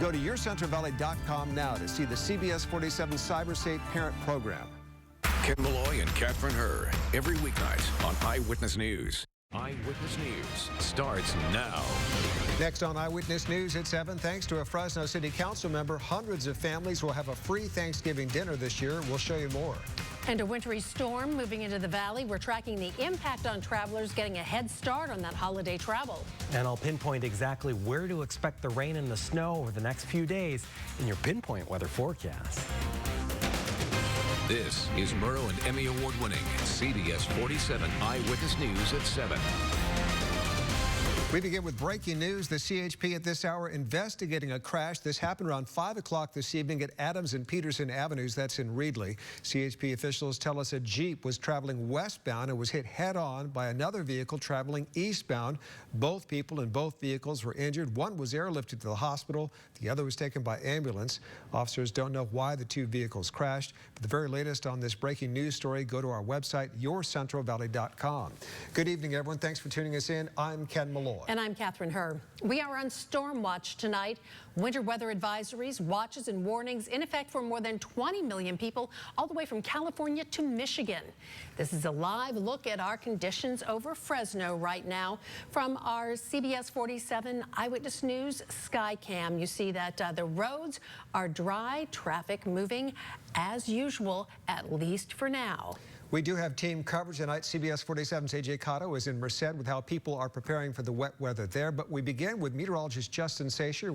Go to yourcentralvalley.com now to see the CBS 47 Cyber Safe Parent Program. Ken Malloy and Catherine Herr, every weeknight on Eyewitness News. Eyewitness News starts now. Next on Eyewitness News at 7, thanks to a Fresno City Council member, hundreds of families will have a free Thanksgiving dinner this year. We'll show you more. And a wintry storm moving into the valley. We're tracking the impact on travelers getting a head start on that holiday travel. And I'll pinpoint exactly where to expect the rain and the snow over the next few days in your Pinpoint weather forecast. This is Murrow and Emmy Award-winning CBS 47 Eyewitness News at 7. We begin with breaking news. The CHP at this hour investigating a crash. This happened around 5 o'clock this evening at Adams and Peterson Avenues. That's in Reedley. CHP officials tell us a Jeep was traveling westbound and was hit head-on by another vehicle traveling eastbound. Both people in both vehicles were injured. One was airlifted to the hospital. The other was taken by ambulance. Officers don't know why the two vehicles crashed. For the very latest on this breaking news story, go to our website, yourcentralvalley.com. Good evening, everyone. Thanks for tuning us in. I'm Ken Malloy. And I'm Catherine Herr. We are on storm watch tonight. Winter weather advisories, watches, and warnings in effect for more than 20 million people, all the way from California to Michigan. This is a live look at our conditions over Fresno right now from our CBS 47 Eyewitness News Skycam. You see that the roads are dry, traffic moving as usual, at least for now. We do have team coverage tonight. CBS 47's AJ Cotto is in Merced with how people are preparing for the wet weather there. But we begin with meteorologist Justin Sacher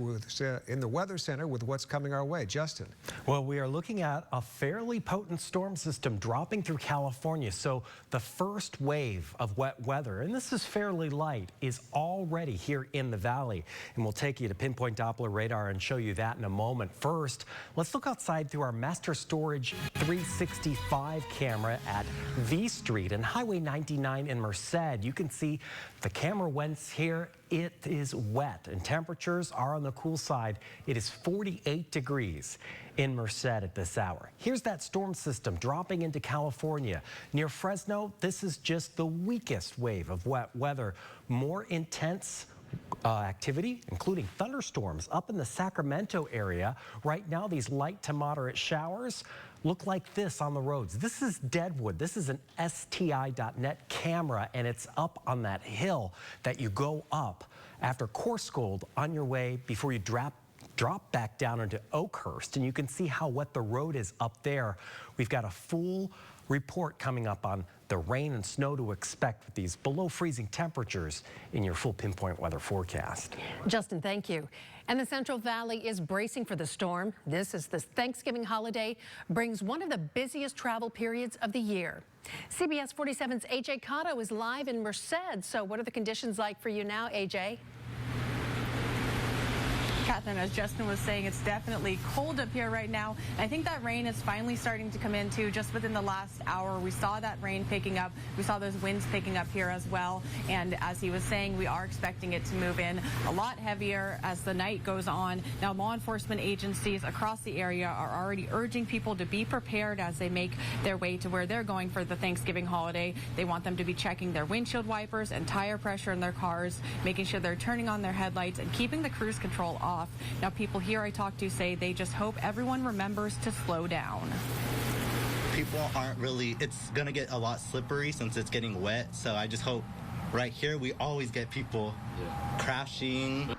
in the Weather Center with what's coming our way. Justin. Well, we are looking at a fairly potent storm system dropping through California. So the first wave of wet weather, and this is fairly light, is already here in the valley. And we'll take you to Pinpoint Doppler radar and show you that in a moment. First, let's look outside through our Master Storage 365 camera at V Street and Highway 99 in Merced. You can see the camera went here. It is wet and temperatures are on the cool side. It is 48 degrees in Merced at this hour. Here's that storm system dropping into California. Near Fresno, this is just the weakest wave of wet weather. More intense activity, including thunderstorms up in the Sacramento area. Right now, these light to moderate showers look like this on the roads. This is Deadwood. This is an STI.net camera, and it's up on that hill that you go up after Coarse Gold on your way before you drop back down into Oakhurst. And you can see how wet the road is up there. We've got a full report coming up on the rain and snow to expect with these below freezing temperatures in your full Pinpoint weather forecast. Justin, thank you. And the Central Valley is bracing for the storm. This is the Thanksgiving holiday, brings one of the busiest travel periods of the year. CBS 47's AJ Cotto is live in Merced. So what are the conditions like for you now, AJ? Catherine, as Justin was saying, it's definitely cold up here right now. And I think that rain is finally starting to come in too. Just within the last hour, we saw that rain picking up. We saw those winds picking up here as well. And as he was saying, we are expecting it to move in a lot heavier as the night goes on. Now, law enforcement agencies across the area are already urging people to be prepared as they make their way to where they're going for the Thanksgiving holiday. They want them to be checking their windshield wipers and tire pressure in their cars, making sure they're turning on their headlights and keeping the cruise control off. Now, people here I talked to say they just hope everyone remembers to slow down. People aren't really, it's going to get a lot slippery since it's getting wet. So I just hope right here we always get people crashing.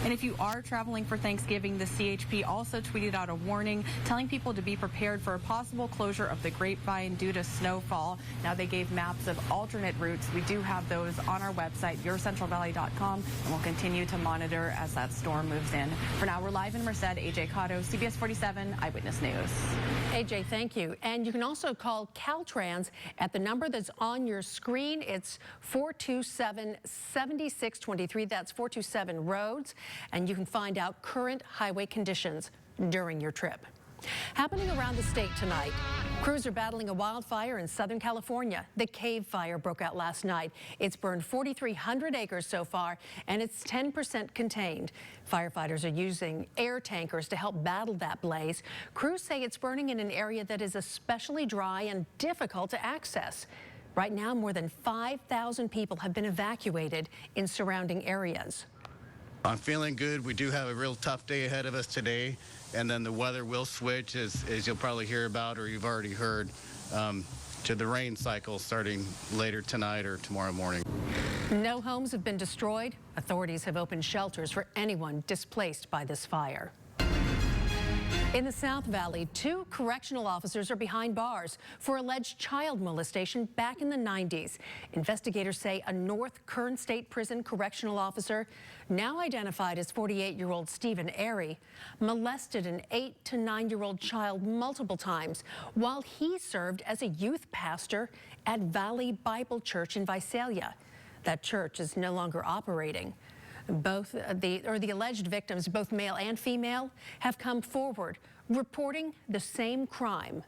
And if you are traveling for Thanksgiving, the CHP also tweeted out a warning telling people to be prepared for a possible closure of the Grapevine due to snowfall. Now, they gave maps of alternate routes. We do have those on our website, yourcentralvalley.com, and we'll continue to monitor as that storm moves in. For now, we're live in Merced. AJ Cotto, CBS 47 Eyewitness News. AJ, thank you. And you can also call Caltrans at the number that's on your screen. It's 427-7623. That's 427 roads. And you can find out current highway conditions during your trip. Happening around the state tonight, crews are battling a wildfire in Southern California. The Cave Fire broke out last night. It's burned 4,300 acres so far, and it's 10% contained. Firefighters are using air tankers to help battle that blaze. Crews say it's burning in an area that is especially dry and difficult to access. Right now, more than 5,000 people have been evacuated in surrounding areas. I'm feeling good. We do have a real tough day ahead of us today, and then the weather will switch, as you'll probably hear about or you've already heard, to the rain cycle starting later tonight or tomorrow morning. No homes have been destroyed. Authorities have opened shelters for anyone displaced by this fire. In the South Valley, 2 correctional officers are behind bars for alleged child molestation back in the 90s. Investigators say a North Kern State Prison correctional officer, now identified as 48-year-old Stephen Airy, molested an 8 to 9-year-old child multiple times while he served as a youth pastor at Valley Bible Church in Visalia. That church is no longer operating. Both the alleged victims, both male and female, have come forward reporting the same crime.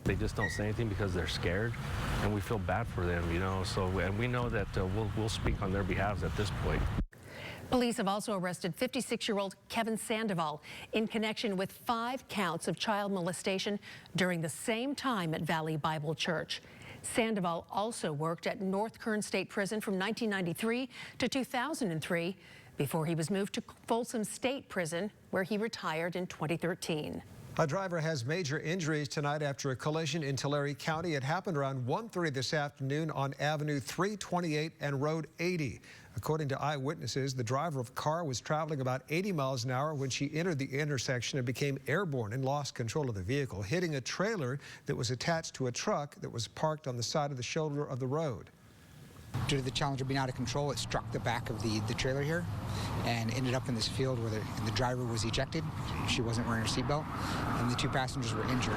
They just don't say anything because they're scared, and we feel bad for them, you know. So, and we know that we'll speak on their behalf at this point. Police have also arrested 56-year-old Kevin Sandoval in connection with 5 counts of child molestation during the same time at Valley Bible Church. Sandoval also worked at North Kern State Prison from 1993 to 2003 before he was moved to Folsom State Prison, where he retired in 2013. A driver has major injuries tonight after a collision in Tulare County. It happened around 1:30 this afternoon on Avenue 328 and Road 80. According to eyewitnesses, the driver of the car was traveling about 80 miles an hour when she entered the intersection and became airborne and lost control of the vehicle, hitting a trailer that was attached to a truck that was parked on the side of the shoulder of the road. Due to the Challenger being out of control, it struck the back of the trailer here and ended up in this field where the driver was ejected. She wasn't wearing her seatbelt, and the 2 passengers were injured.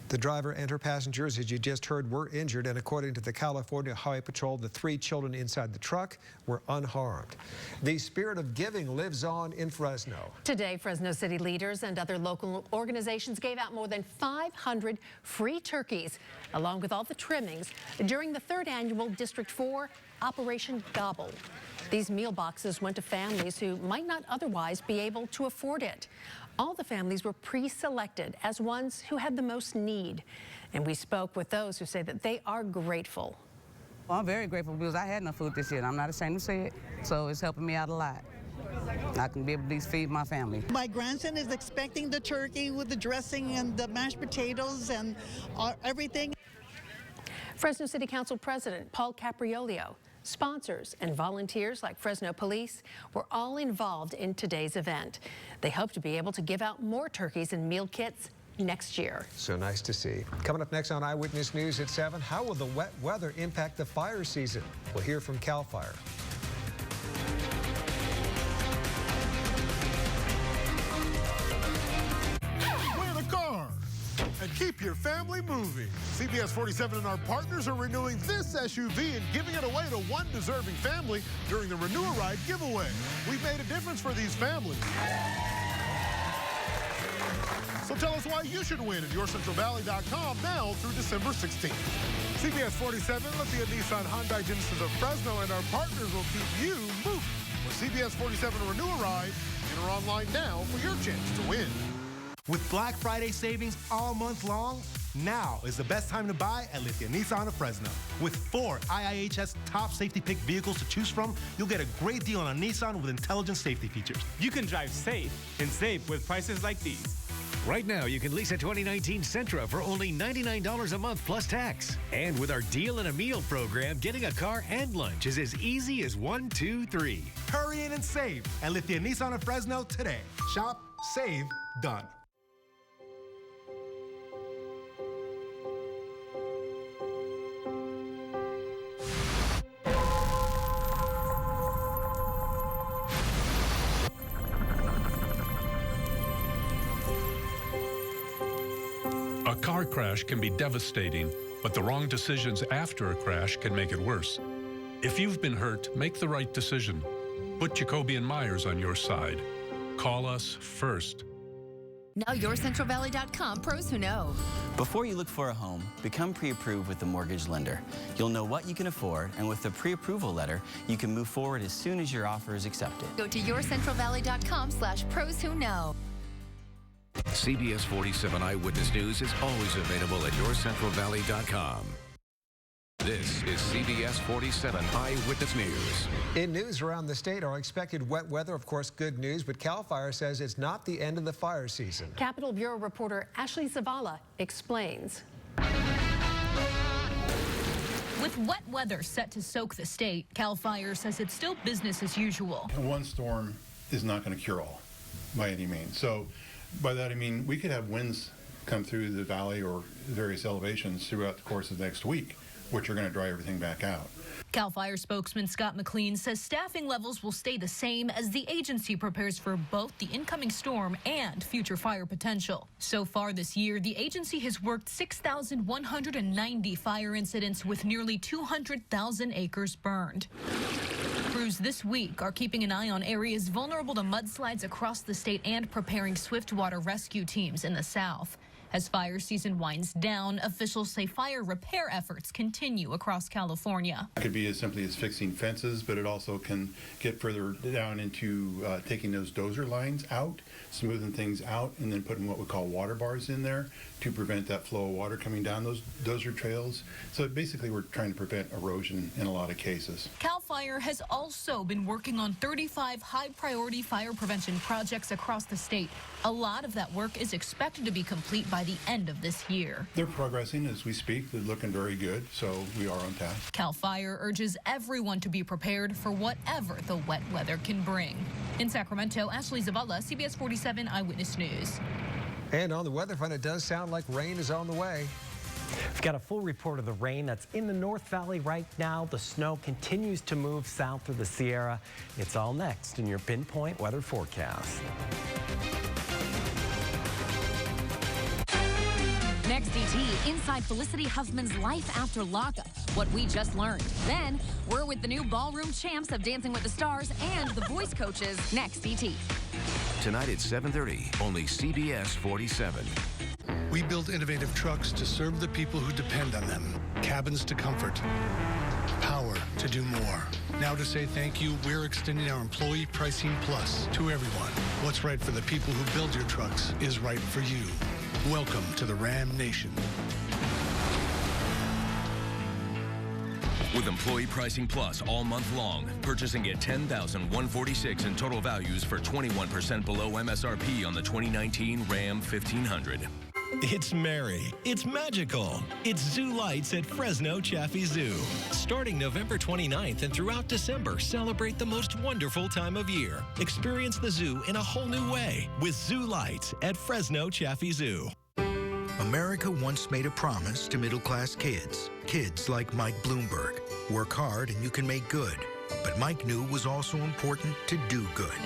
The driver and her passengers, as you just heard, were injured, and according to the California Highway Patrol, the 3 children inside the truck were unharmed. The spirit of giving lives on in Fresno. Today, Fresno City leaders and other local organizations gave out more than 500 free turkeys, along with all the trimmings, during the 3rd annual District 4 Operation Gobble. These meal boxes went to families who might not otherwise be able to afford it. All the families were pre-selected as ones who had the most need. And we spoke with those who say that they are grateful. Well, I'm very grateful because I had no food this year, and I'm not ashamed to say it. So it's helping me out a lot. I can be able to at least feed my family. My grandson is expecting the turkey with the dressing and the mashed potatoes and everything. Fresno City Council President Paul Capriolio, sponsors and volunteers like Fresno Police were all involved in today's event. They hope to be able to give out more turkeys and meal kits next year. So nice to see. Coming up next on Eyewitness News at 7, how will the wet weather impact the fire season? We'll hear from CAL FIRE. Win a car and keep your family moving. CBS 47 and our partners are renewing this SUV and giving it away to one deserving family during the Renew a Ride giveaway. We've made a difference for these families. So tell us why you should win at YourCentralValley.com now through December 16th. CBS 47, Lithia Nissan Hyundai Genesis of Fresno, and our partners will keep you moving. With CBS 47 Renew a Ride, enter online now for your chance to win. With Black Friday savings all month long, now is the best time to buy at Lithia Nissan of Fresno. With 4 IIHS top safety pick vehicles to choose from, you'll get a great deal on a Nissan with intelligent safety features. You can drive safe and save with prices like these. Right now, you can lease a 2019 Sentra for only $99 a month plus tax. And with our Deal and a Meal program, getting a car and lunch is as easy as 1, 2, 3. Hurry in and save at Lithia Nissan of Fresno today. Shop, save, done. A car crash can be devastating, but the wrong decisions after a crash can make it worse. If you've been hurt, make the right decision. Put Jacoby and Myers on your side. Call us first. Now YourCentralValley.com pros who know. Before you look for a home, become pre-approved with the mortgage lender. You'll know what you can afford, and with the pre-approval letter, you can move forward as soon as your offer is accepted. Go to YourCentralValley.com/pros who know. CBS 47 Eyewitness News is always available at YourCentralValley.com. This is CBS 47 Eyewitness News. In news around the state, our expected wet weather, of course, good news, but CAL FIRE says it's not the end of the fire season. Capitol Bureau reporter Ashley Zavala explains. With wet weather set to soak the state, CAL FIRE says it's still business as usual. One storm is not going to cure all by any means. So by that I mean we could have winds come through the valley or various elevations throughout the course of next week, which are going to dry everything back out. CAL FIRE spokesman Scott McLean says staffing levels will stay the same as the agency prepares for both the incoming storm and future fire potential. So far this year, the agency has worked 6,190 fire incidents with nearly 200,000 acres burned. Crews this week are keeping an eye on areas vulnerable to mudslides across the state and preparing swift water rescue teams in the south. As fire season winds down, officials say fire repair efforts continue across California. It could be as simply as fixing fences, but it also can get further down into taking those dozer lines out, smoothing things out, and then putting what we call water bars in there to prevent that flow of water coming down those dozer trails. So basically we're trying to prevent erosion in a lot of cases. CAL FIRE has also been working on 35 high-priority fire prevention projects across the state. A lot of that work is expected to be complete by the end of this year. They're progressing as we speak. They're looking very good, so we are on task. CAL FIRE urges everyone to be prepared for whatever the wet weather can bring. In Sacramento, Ashley Zavala, CBS 47 Eyewitness News. And on the weather front, it does sound like rain is on the way. We've got a full report of the rain that's in the North Valley right now. The snow continues to move south through the Sierra. It's all next in your Pinpoint Weather Forecast. Next, DT, inside Felicity Huffman's life after lockup. What we just learned. Then, we're with the new ballroom champs of Dancing with the Stars and the voice coaches. Next, DT. Tonight at 7:30, only CBS 47. We build innovative trucks to serve the people who depend on them. Cabins to comfort. Power to do more. Now to say thank you, we're extending our Employee Pricing Plus to everyone. What's right for the people who build your trucks is right for you. Welcome to the Ram Nation. With Employee Pricing Plus all month long, purchase and get $10,146 in total values for 21% below MSRP on the 2019 Ram 1500. It's merry. It's magical. It's Zoo Lights at Fresno Chaffee Zoo. Starting November 29th and throughout December, celebrate the most wonderful time of year. Experience the zoo in a whole new way with Zoo Lights at Fresno Chaffee Zoo. America once made a promise to middle-class kids. Kids like Mike Bloomberg. Work hard and you can make good. But Mike knew it was also important to do good.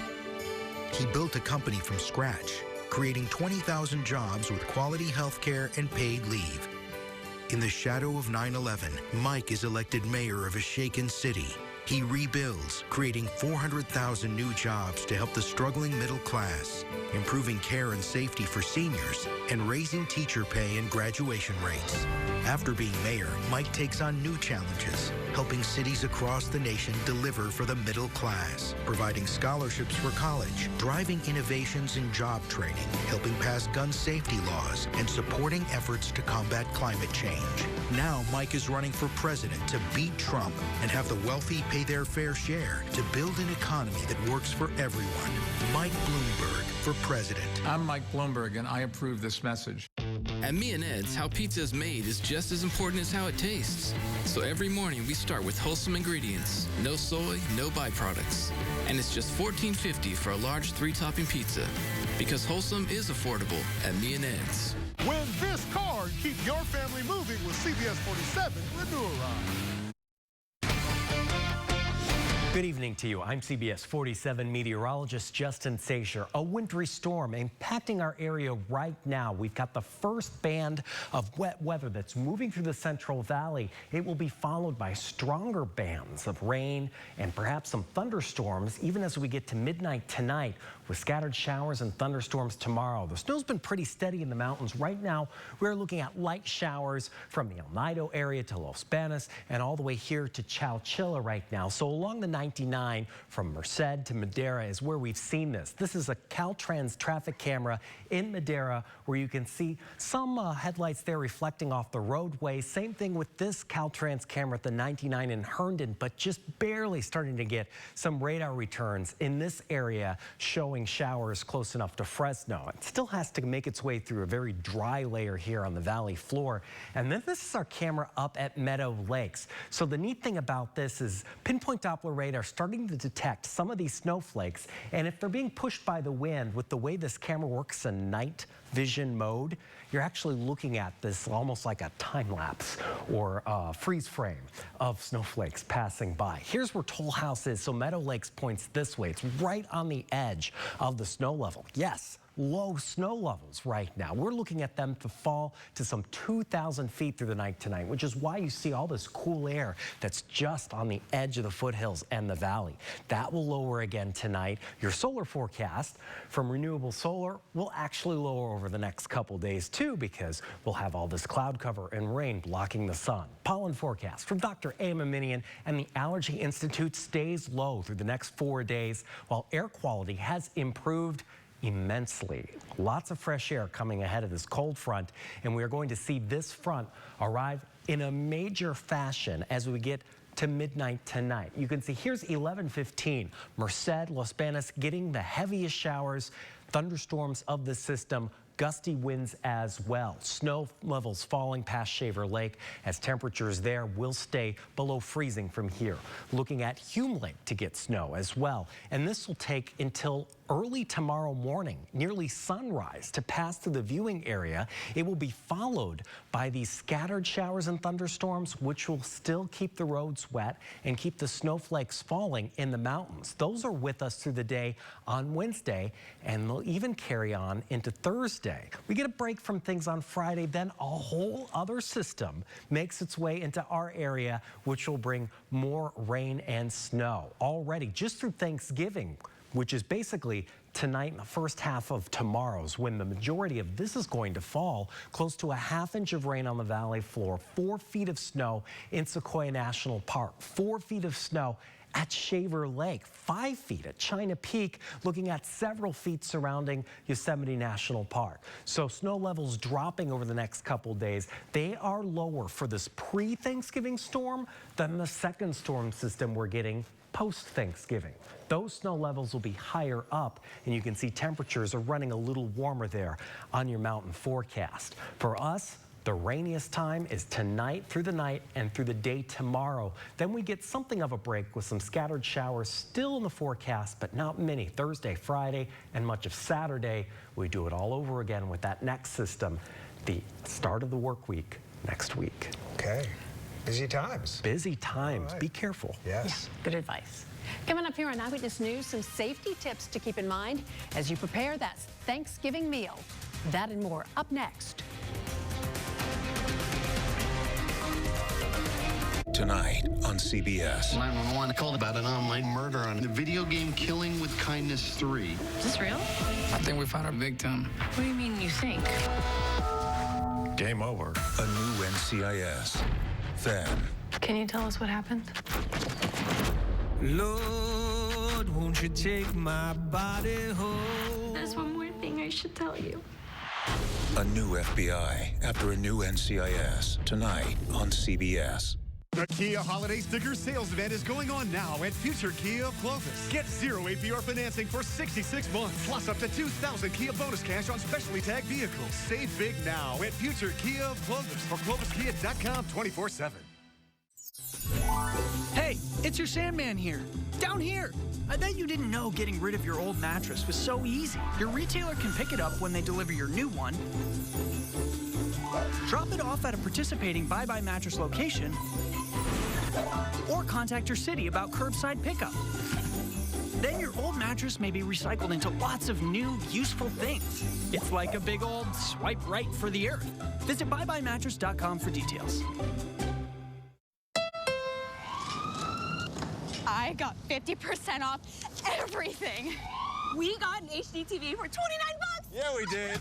He built a company from scratch, creating 20,000 jobs with quality health care and paid leave. In the shadow of 9/11, Mike is elected mayor of a shaken city. He rebuilds, creating 400,000 new jobs to help the struggling middle class, improving care and safety for seniors, and raising teacher pay and graduation rates. After being mayor, Mike takes on new challenges, helping cities across the nation deliver for the middle class, providing scholarships for college, driving innovations in job training, helping pass gun safety laws, and supporting efforts to combat climate change. Now Mike is running for president to beat Trump and have the wealthy pay their fair share to build an economy that works for everyone. Mike Bloomberg for president. I'm Mike Bloomberg, and I approve this message. At Me and Ed's, how pizza is made is just as important as how it tastes. So every morning we start with wholesome ingredients, no soy, no byproducts. And it's just $14.50 for a large 3-topping pizza. Because wholesome is affordable at Me and Ed's. Win this car and keep your family moving with CBS 47 Renewal Ride. Good evening to you. I'm CBS 47 meteorologist Justin Sacher. A wintry storm impacting our area right now. We've got the first band of wet weather that's moving through the Central Valley. It will be followed by stronger bands of rain and perhaps some thunderstorms even as we get to midnight tonight, with scattered showers and thunderstorms tomorrow. The snow's been pretty steady in the mountains. Right now, we're looking at light showers from the El Nido area to Los Banos and all the way here to Chowchilla right now. So along the 99 from Merced to Madera is where we've seen this. This is a Caltrans traffic camera in Madera where you can see some headlights there reflecting off the roadway. Same thing with this Caltrans camera at the 99 in Herndon, but just barely starting to get some radar returns in this area showing showers close enough to Fresno. It still has to make its way through a very dry layer here on the valley floor. And then this is our camera up at Meadow Lakes. So the neat thing about this is pinpoint Doppler radar starting to detect some of these snowflakes. And if they're being pushed by the wind, with the way this camera works in night vision mode, you're actually looking at this almost like a time lapse or freeze frame of snowflakes passing by. Here's where Toll House is. So Meadow Lakes points this way. It's right on the edge of the snow level. Yes, low snow levels right now. We're looking at them to fall to some 2,000 feet through the night tonight, which is why you see all this cool air that's just on the edge of the foothills and the valley. That will lower again tonight. Your solar forecast from Renewable Solar will actually lower over the next couple days too, because we'll have all this cloud cover and rain blocking the sun. Pollen forecast from Dr. A. Maminian and the Allergy Institute stays low through the next 4 days, while air quality has improved immensely. Lots of fresh air coming ahead of this cold front, and we are going to see this front arrive in a major fashion as we get to midnight tonight. You can see here's 11:15. Merced, Los Banos getting the heaviest showers, thunderstorms of the system, gusty winds as well. Snow levels falling past Shaver Lake as temperatures there will stay below freezing from here. Looking at Hume Lake to get snow as well. And this will take until early tomorrow morning, nearly sunrise, to pass through the viewing area. It will be followed by these scattered showers and thunderstorms, which will still keep the roads wet and keep the snowflakes falling in the mountains. Those are with us through the day on Wednesday, and they'll even carry on into Thursday. We get a break from things on Friday, then a whole other system makes its way into our area, which will bring more rain and snow. Already, just through Thanksgiving, which is basically tonight and the first half of tomorrow's, when the majority of this is going to fall, close to a ½ inch of rain on the valley floor, 4 feet of snow in Sequoia National Park, 4 feet of snow at Shaver Lake, 5 feet at China Peak, looking at several feet surrounding Yosemite National Park. So snow levels dropping over the next couple days. They are lower for this pre-Thanksgiving storm than the second storm system we're getting post-Thanksgiving. Those snow levels will be higher up, and you can see temperatures are running a little warmer there on your mountain forecast. For us, the rainiest time is tonight through the night and through the day tomorrow. Then we get something of a break with some scattered showers still in the forecast, but not many. Thursday, Friday, and much of Saturday. We do it all over again with that next system, the start of the work week next week. Okay. Busy times. Busy times. Right. Be careful. Yes. Yeah, good advice. Coming up here on Eyewitness News, some safety tips to keep in mind as you prepare that Thanksgiving meal. That and more up next. Tonight on CBS. 911 called about an online murder on the video game Killing with Kindness 3. Is this real? I think we found our victim. What do you mean you think? Game over. A new NCIS. Then. Can you tell us what happened? Lord, won't you take my body home? There's one more thing I should tell you. A new FBI after a new NCIS. Tonight on CBS. The Kia Holiday Sticker Sales Event is going on now at Future Kia of Clovis. Get 0 APR financing for 66 months, plus up to $2,000 Kia bonus cash on specially tagged vehicles. Save big now at Future Kia of Clovis or cloviskia.com 24/7. Hey, it's your Sandman here. Down here. I bet you didn't know getting rid of your old mattress was so easy. Your retailer can pick it up when they deliver your new one. Drop it off at a participating Bye Bye Mattress location, or contact your city about curbside pickup. Then your old mattress may be recycled into lots of new, useful things. It's like a big old swipe right for the earth. Visit buybuymattress.com for details. I got 50% off everything. We got an HD TV for $29. Yeah, we did.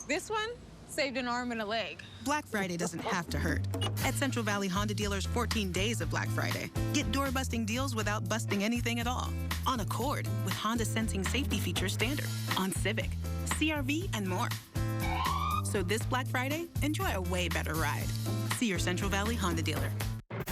This one saved an arm and a leg. Black Friday doesn't have to hurt. At Central Valley Honda dealers, 14 days of Black Friday. Get door-busting deals without busting anything at all. On Accord, with Honda Sensing Safety Features standard. On Civic, CR-V, and more. So this Black Friday, enjoy a way better ride. See your Central Valley Honda dealer.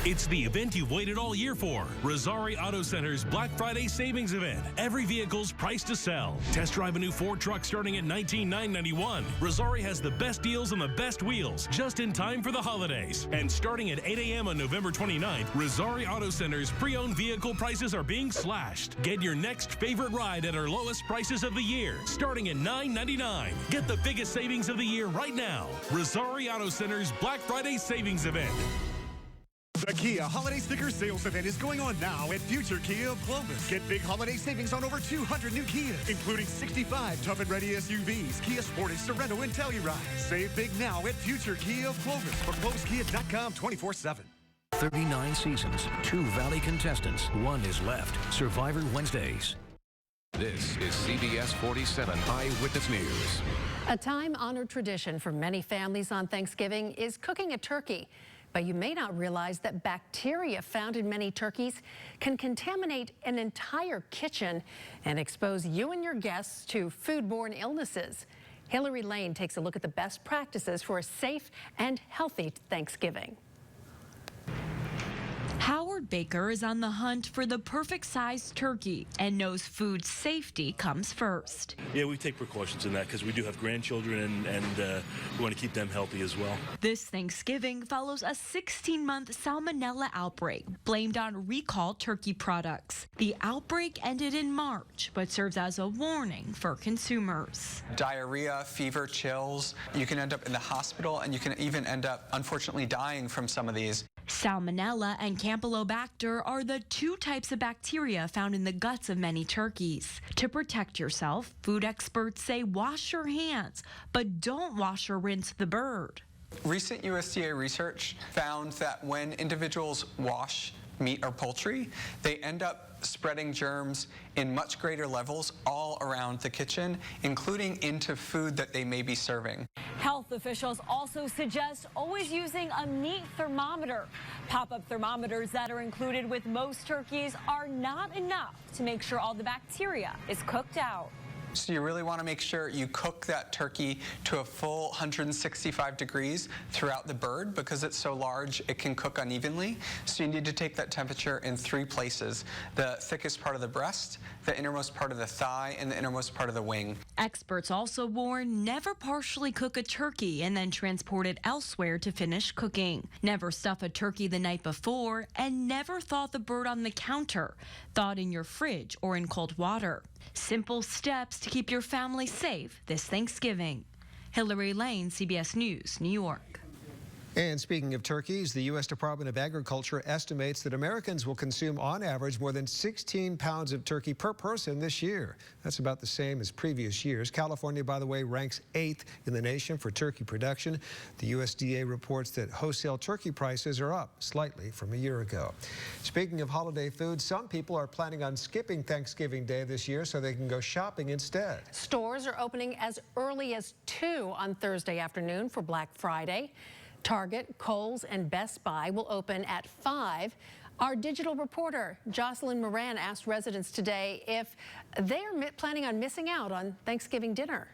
It's the event you've waited all year for. Rosari Auto Center's Black Friday Savings Event. Every vehicle's priced to sell. Test drive a new Ford truck starting at $19,991. Rosari has the best deals and the best wheels, just in time for the holidays. And starting at 8 a.m. on November 29th, Rosari Auto Center's pre-owned vehicle prices are being slashed. Get your next favorite ride at our lowest prices of the year, starting at $999. Get the biggest savings of the year right now. Rosari Auto Center's Black Friday Savings Event. The Kia Holiday Sticker Sales Event is going on now at Future Kia of Clovis. Get big holiday savings on over 200 new Kias, including 65 tough and ready SUVs, Kia Sportage, Sorento, and Telluride. Save big now at Future Kia of Clovis or ClovisKia.com 24/7. 39 seasons, 2 Valley contestants, 1 is left. Survivor Wednesdays. This is CBS 47 Eyewitness News. A time-honored tradition for many families on Thanksgiving is cooking a turkey. But you may not realize that bacteria found in many turkeys can contaminate an entire kitchen and expose you and your guests to foodborne illnesses. Hillary Lane takes a look at the best practices for a safe and healthy Thanksgiving. Howard Baker is on the hunt for the perfect sized turkey and knows food safety comes first. Yeah, we take precautions in that because we do have grandchildren and we want to keep them healthy as well. This Thanksgiving follows a 16-month salmonella outbreak blamed on recalled turkey products. The outbreak ended in March, but serves as a warning for consumers. Diarrhea, fever, chills. You can end up in the hospital and you can even end up, unfortunately, dying from some of these. Salmonella and Campylobacter are the 2 types of bacteria found in the guts of many turkeys. To protect yourself, food experts say wash your hands, but don't wash or rinse the bird. Recent USDA research found that when individuals wash meat or poultry, they end up spreading germs in much greater levels all around the kitchen, including into food that they may be serving. Health officials also suggest always using a meat thermometer. Pop-up thermometers that are included with most turkeys are not enough to make sure all the bacteria is cooked out. So you really want to make sure you cook that turkey to a full 165 degrees throughout the bird. Because it's so large, it can cook unevenly. So you need to take that temperature in 3 places: the thickest part of the breast, the innermost part of the thigh, and the innermost part of the wing. Experts also warn never partially cook a turkey and then transport it elsewhere to finish cooking. Never stuff a turkey the night before, and never thaw the bird on the counter. Thaw it in your fridge or in cold water. Simple steps to keep your family safe this Thanksgiving. Hillary Lane, CBS News, New York. And speaking of turkeys, the U.S. Department of Agriculture estimates that Americans will consume on average more than 16 pounds of turkey per person this year. That's about the same as previous years. California, by the way, ranks 8th in the nation for turkey production. The USDA reports that wholesale turkey prices are up slightly from a year ago. Speaking of holiday food, some people are planning on skipping Thanksgiving Day this year so they can go shopping instead. Stores are opening as early as 2 on Thursday afternoon for Black Friday. Target, Kohl's, and Best Buy will open at 5. Our digital reporter, Jocelyn Moran, asked residents today if they are planning on missing out on Thanksgiving dinner.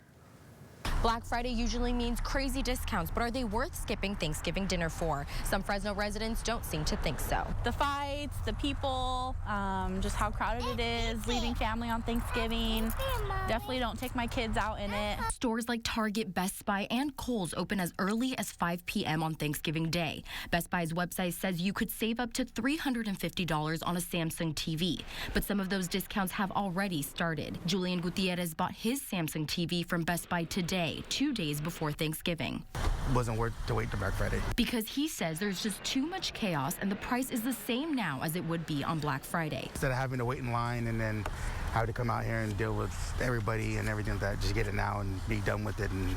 Black Friday usually means crazy discounts, but are they worth skipping Thanksgiving dinner for? Some Fresno residents don't seem to think so. The fights, the people, just how crowded it is, leaving family on Thanksgiving. Definitely don't take my kids out in it. Stores like Target, Best Buy, and Kohl's open as early as 5 p.m. on Thanksgiving Day. Best Buy's website says you could save up to $350 on a Samsung TV, but some of those discounts have already started. Julian Gutierrez bought his Samsung TV from Best Buy today, 2 days before Thanksgiving. Wasn't worth to wait till Black Friday. Because he says there's just too much chaos and the price is the same now as it would be on Black Friday. Instead of having to wait in line and then have to come out here and deal with everybody and everything like that, just get it now and be done with it and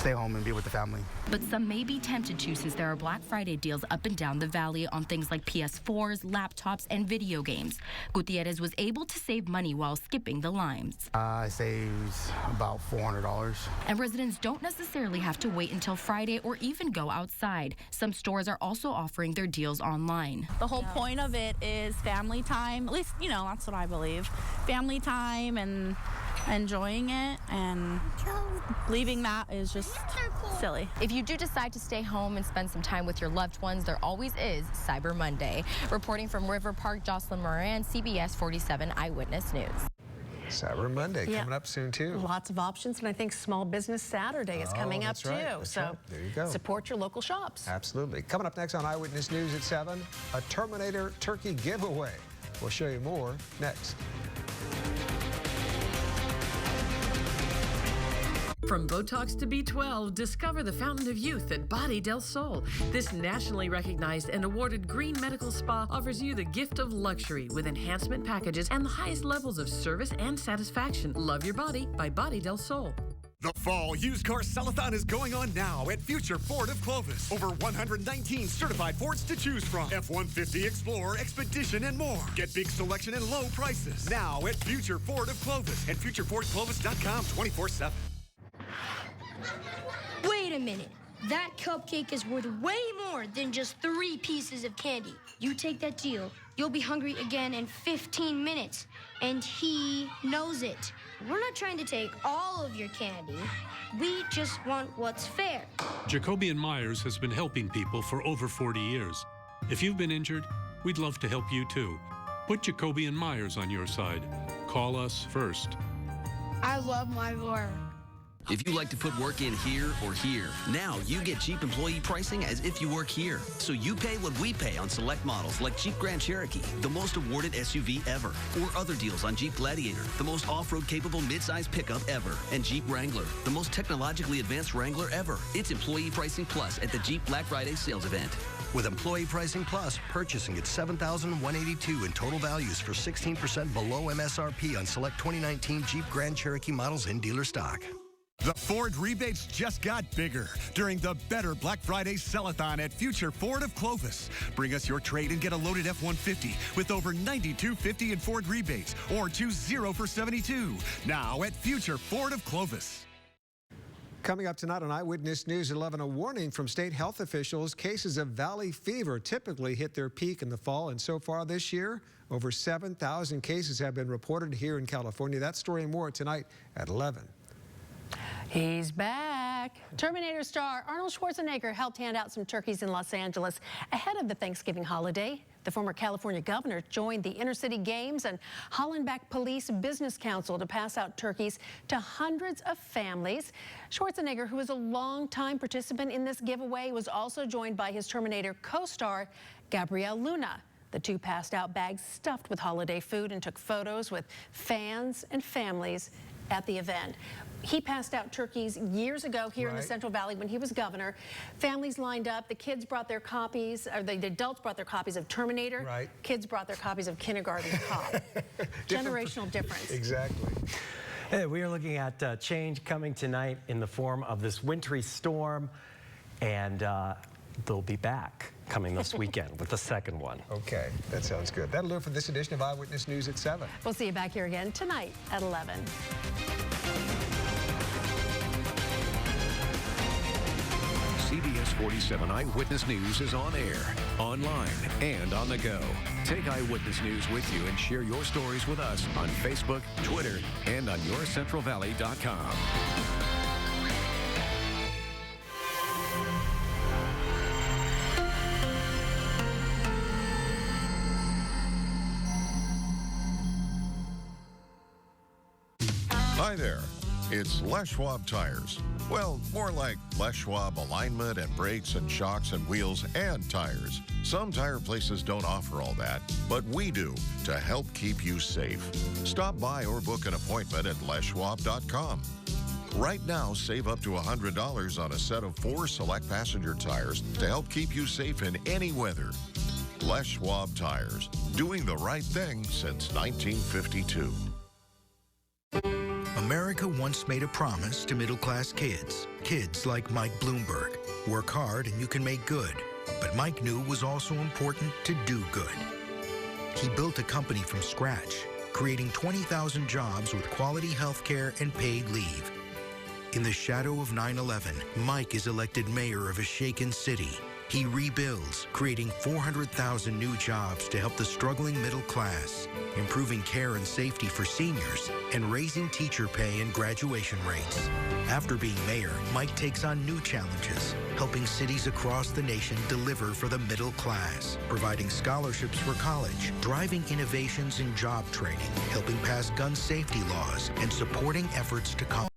stay home and be with the family. But some may be tempted to since there are Black Friday deals up and down the valley on things like PS4s, laptops, and video games. Gutierrez was able to save money while skipping the lines. I saved about $400. And residents don't necessarily have to wait until Friday or even go outside. Some stores are also offering their deals online. The whole point of it is family time. At least, that's what I believe. Family time and enjoying it, and leaving that is just silly. If you do decide to stay home and spend some time with your loved ones, there always is Cyber Monday. Reporting from River Park, Jocelyn Moran, CBS 47 Eyewitness News. Cyber Monday coming up soon, too. Lots of options, and I think Small Business Saturday is coming up, too. So there you go. Support your local shops. Absolutely. Coming up next on Eyewitness News at 7, a Terminator turkey giveaway. We'll show you more next. From Botox to B12, discover the fountain of youth at Body del Sol. This nationally recognized and awarded green medical spa offers you the gift of luxury with enhancement packages and the highest levels of service and satisfaction. Love your body by Body del Sol. The Fall Used Car Sell-a-thon is going on now at Future Ford of Clovis. Over 119 certified Fords to choose from. F-150, Explorer, Expedition, and more. Get big selection and low prices. Now at Future Ford of Clovis and FutureFordClovis.com 24/7. Wait a minute. That cupcake is worth way more than just 3 pieces of candy. You take that deal, you'll be hungry again in 15 minutes. And he knows it. We're not trying to take all of your candy. We just want what's fair. Jacoby & Myers has been helping people for over 40 years. If you've been injured, we'd love to help you too. Put Jacoby & Myers on your side. Call us first. I love my work. If you like to put work in here or here, now you get Jeep employee pricing as if you work here. So you pay what we pay on select models like Jeep Grand Cherokee, the most awarded SUV ever, or other deals on Jeep Gladiator, the most off-road capable midsize pickup ever, and Jeep Wrangler, the most technologically advanced Wrangler ever. It's Employee Pricing Plus at the Jeep Black Friday sales event. With Employee Pricing Plus, purchasing at $7,182 in total values for 16% below MSRP on select 2019 Jeep Grand Cherokee models in dealer stock. The Ford rebates just got bigger during the Better Black Friday Sell-a-thon at Future Ford of Clovis. Bring us your trade and get a loaded F-150 with over $92.50 in Ford rebates, or choose 0 for $72. Now at Future Ford of Clovis. Coming up tonight on Eyewitness News at 11, a warning from state health officials. Cases of valley fever typically hit their peak in the fall, and so far this year, over 7,000 cases have been reported here in California. That story and more tonight at 11. He's back. Terminator star Arnold Schwarzenegger helped hand out some turkeys in Los Angeles ahead of the Thanksgiving holiday. The former California governor joined the inner-city games and Hollenbeck Police Business Council to pass out turkeys to hundreds of families. Schwarzenegger, who was a longtime participant in this giveaway, was also joined by his Terminator co-star Gabrielle Luna. The two passed out bags stuffed with holiday food and took photos with fans and families at the event. He passed out turkeys years ago here in the Central Valley when he was governor. Families lined up. The kids brought their copies, or the adults brought their copies of Terminator. Kids brought their copies of Kindergarten Cop. Generational difference. Exactly. Hey, we are looking at change coming tonight in the form of this wintry storm, and they'll be back coming this weekend with the second one. Okay, that sounds good. That'll do it for this edition of Eyewitness News at 7. We'll see you back here again tonight at 11. CBS 47 Eyewitness News is on air, online, and on the go. Take Eyewitness News with you and share your stories with us on Facebook, Twitter, and on yourcentralvalley.com. Hi there. It's Les Schwab Tires. Well, more like Les Schwab alignment and brakes and shocks and wheels and tires. Some tire places don't offer all that, but we do to help keep you safe. Stop by or book an appointment at leschwab.com. Right now, save up to $100 on a set of 4 select passenger tires to help keep you safe in any weather. Les Schwab Tires, doing the right thing since 1952. America America once made a promise to middle-class kids. Kids like Mike Bloomberg. Work hard and you can make good. But Mike knew it was also important to do good. He built a company from scratch, creating 20,000 jobs with quality health care and paid leave. In the shadow of 9/11, Mike is elected mayor of a shaken city. He rebuilds, creating 400,000 new jobs to help the struggling middle class, improving care and safety for seniors, and raising teacher pay and graduation rates. After being mayor, Mike takes on new challenges, helping cities across the nation deliver for the middle class, providing scholarships for college, driving innovations in job training, helping pass gun safety laws, and supporting efforts to combat